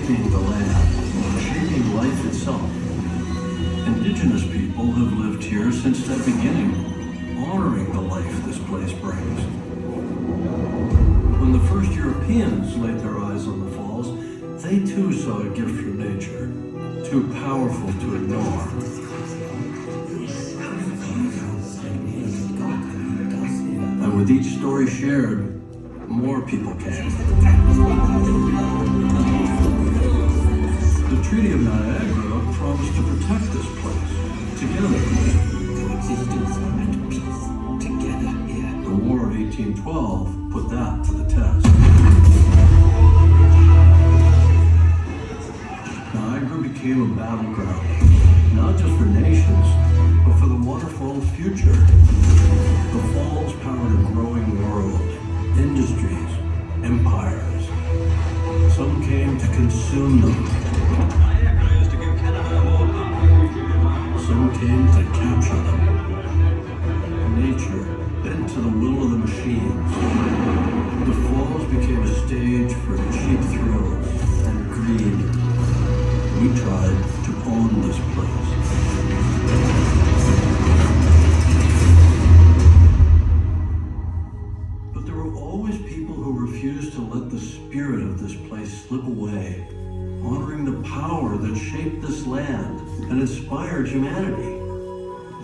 shaping the land, shaping life itself. Indigenous people have lived here since the beginning, honoring the life this place brings. When the first Europeans laid their eyes on the falls, they too saw a gift from nature, too powerful to ignore. And with each story shared, more people came. The Treaty of Niagara promised to protect this place, together. Coexistence and peace, together here. The War of 1812 put that to the test. Niagara became a battleground, not just for nations, but for the waterfall's future. The falls powered a growing world, industries, empires. Some came to consume them. Niagara is to give Canada more power. Some came to capture them. Nature bent to the will of the machines. The falls became a stage for cheap thrills and greed. We tried to own this place. But there were always people who refused to let the spirit of this place slip away, honoring the power that shaped this land and inspired humanity.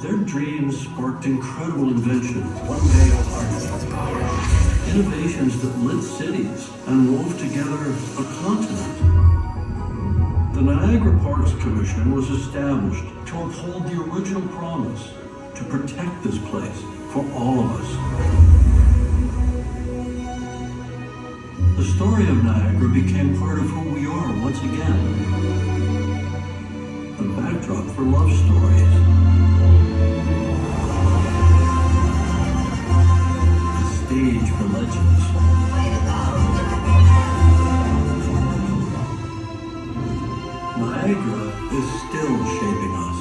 Their dreams sparked incredible invention, one day apart. Innovations that lit cities and wove together a continent. The Niagara Parks Commission was established to uphold the original promise to protect this place for all of us. The story of Niagara became part of who we are once again. The backdrop for love stories. The stage for legends. Niagara is still shaping us.